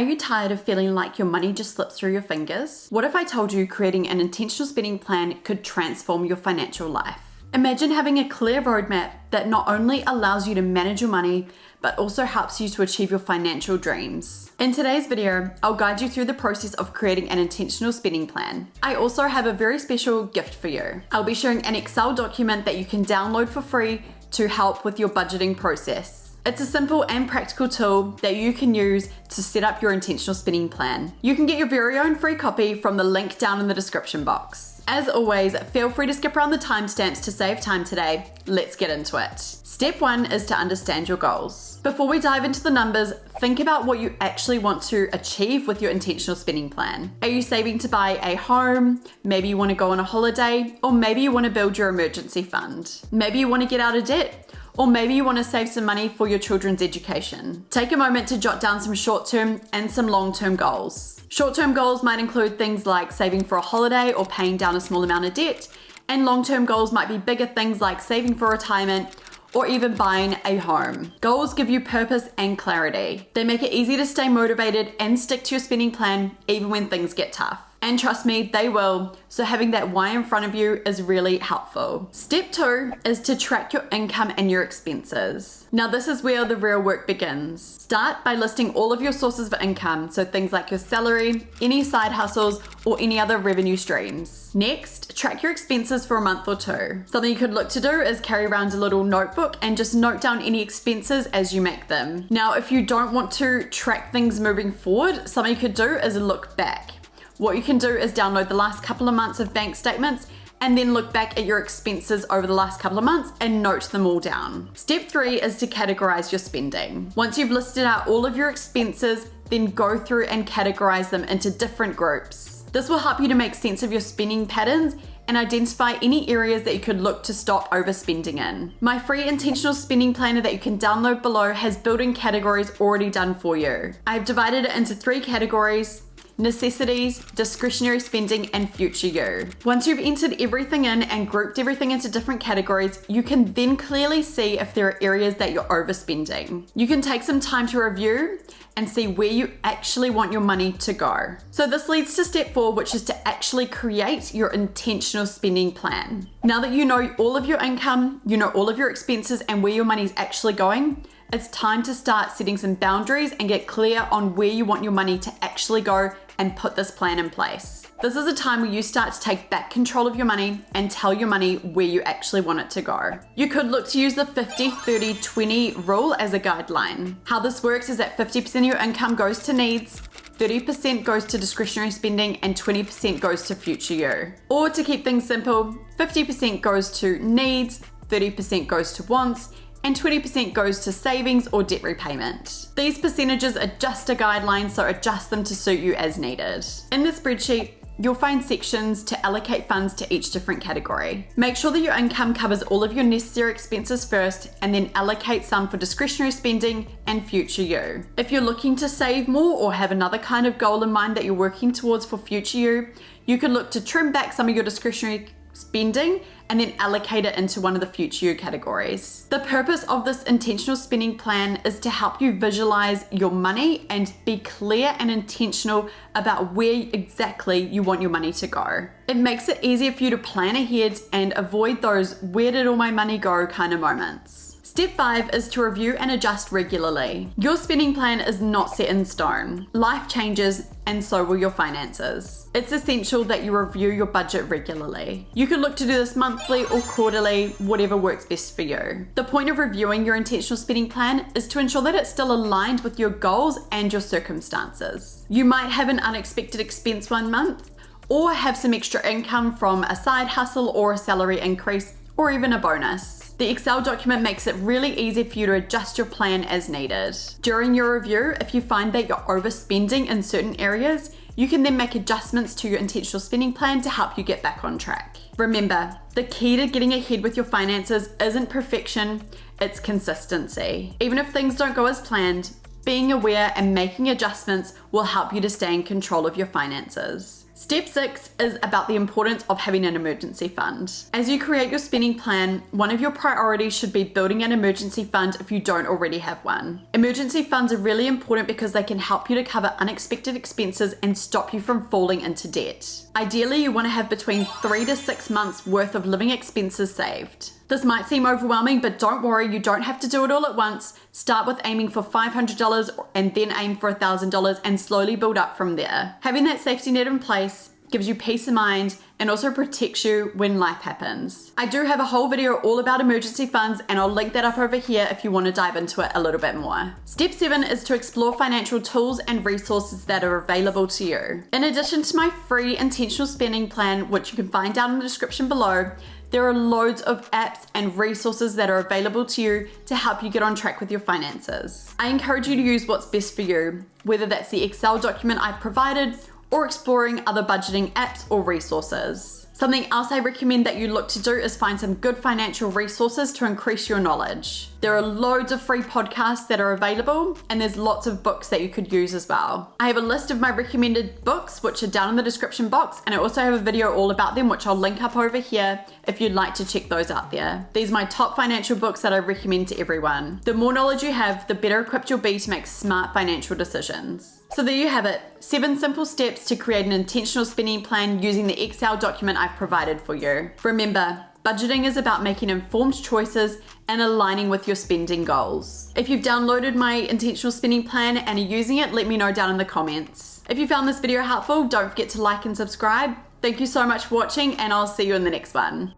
Are you tired of feeling like your money just slips through your fingers? What if I told you creating an intentional spending plan could transform your financial life? Imagine having a clear roadmap that not only allows you to manage your money, but also helps you to achieve your financial dreams. In today's video, I'll guide you through the process of creating an intentional spending plan. I also have a very special gift for you. I'll be sharing an Excel document that you can download for free to help with your budgeting process. It's a simple and practical tool that you can use to set up your intentional spending plan. You can get your very own free copy from the link down in the description box. As always, feel free to skip around the timestamps to save time today. Let's get into it. Step 1 is to understand your goals. Before we dive into the numbers, think about what you actually want to achieve with your intentional spending plan. Are you saving to buy a home? Maybe you want to go on a holiday, or maybe you want to build your emergency fund. Maybe you want to get out of debt. Or maybe you want to save some money for your children's education. Take a moment to jot down some short-term and some long-term goals. Short-term goals might include things like saving for a holiday or paying down a small amount of debt, and long-term goals might be bigger things like saving for retirement or even buying a home. Goals give you purpose and clarity. They make it easy to stay motivated and stick to your spending plan even when things get tough. And trust me, they will. So having that why in front of you is really helpful. Step 2 is to track your income and your expenses. Now this is where the real work begins. Start by listing all of your sources of income, so things like your salary, any side hustles, or any other revenue streams. Next, track your expenses for a month or two. Something you could look to do is carry around a little notebook and just note down any expenses as you make them. Now, if you don't want to track things moving forward, something you could do is look back. What you can do is download the last couple of months of bank statements and then look back at your expenses over the last couple of months and note them all down. Step 3 is to categorize your spending. Once you've listed out all of your expenses, then go through and categorize them into different groups. This will help you to make sense of your spending patterns and identify any areas that you could look to stop overspending in. My free intentional spending planner that you can download below has built-in categories already done for you. I've divided it into 3 categories: necessities, discretionary spending, and future you. Once you've entered everything in and grouped everything into different categories, you can then clearly see if there are areas that you're overspending. You can take some time to review and see where you actually want your money to go. So this leads to step 4, which is to actually create your intentional spending plan. Now that you know all of your income, you know all of your expenses and where your money is actually going, it's time to start setting some boundaries and get clear on where you want your money to actually go and put this plan in place. This is a time where you start to take back control of your money and tell your money where you actually want it to go. You could look to use the 50-30-20 rule as a guideline. How this works is that 50% of your income goes to needs, 30% goes to discretionary spending, and 20% goes to future you. Or to keep things simple, 50% goes to needs, 30% goes to wants, and 20% goes to savings or debt repayment. These percentages are just a guideline, so adjust them to suit you as needed. In the spreadsheet, you'll find sections to allocate funds to each different category. Make sure that your income covers all of your necessary expenses first, and then allocate some for discretionary spending and future you. If you're looking to save more or have another kind of goal in mind that you're working towards for future you could look to trim back some of your discretionary spending and then allocate it into one of the future you categories. The purpose of this intentional spending plan is to help you visualize your money and be clear and intentional about where exactly you want your money to go. It makes it easier for you to plan ahead and avoid those "where did all my money go" kind of moments. Step 5 is to review and adjust regularly. Your spending plan is not set in stone. Life changes, and so will your finances. It's essential that you review your budget regularly. You could look to do this monthly or quarterly, whatever works best for you. The point of reviewing your intentional spending plan is to ensure that it's still aligned with your goals and your circumstances. You might have an unexpected expense one month, or have some extra income from a side hustle or a salary increase, or even a bonus. The Excel document makes it really easy for you to adjust your plan as needed. During your review, if you find that you're overspending in certain areas, you can then make adjustments to your intentional spending plan to help you get back on track. Remember, the key to getting ahead with your finances isn't perfection, it's consistency. Even if things don't go as planned, being aware and making adjustments will help you to stay in control of your finances. Step 6 is about the importance of having an emergency fund. As you create your spending plan, one of your priorities should be building an emergency fund if you don't already have one. Emergency funds are really important because they can help you to cover unexpected expenses and stop you from falling into debt. Ideally, you want to have between 3 to 6 months worth of living expenses saved. This might seem overwhelming, but don't worry, you don't have to do it all at once. Start with aiming for $500 and then aim for $1,000 and slowly build up from there. Having that safety net in place gives you peace of mind and also protects you when life happens. I do have a whole video all about emergency funds and I'll link that up over here if you want to dive into it a little bit more. Step 7 is to explore financial tools and resources that are available to you. In addition to my free intentional spending plan, which you can find down in the description below, there are loads of apps and resources that are available to you to help you get on track with your finances. I encourage you to use what's best for you, whether that's the Excel document I've provided or exploring other budgeting apps or resources. Something else I recommend that you look to do is find some good financial resources to increase your knowledge. There are loads of free podcasts that are available, and there's lots of books that you could use as well. I have a list of my recommended books, which are down in the description box, and I also have a video all about them, which I'll link up over here if you'd like to check those out there. These are my top financial books that I recommend to everyone. The more knowledge you have, the better equipped you'll be to make smart financial decisions. So there you have it, 7 simple steps to create an intentional spending plan using the Excel document I've provided for you. Remember, budgeting is about making informed choices and aligning with your spending goals. If you've downloaded my intentional spending plan and are using it, let me know down in the comments. If you found this video helpful, don't forget to like and subscribe. Thank you so much for watching and I'll see you in the next one.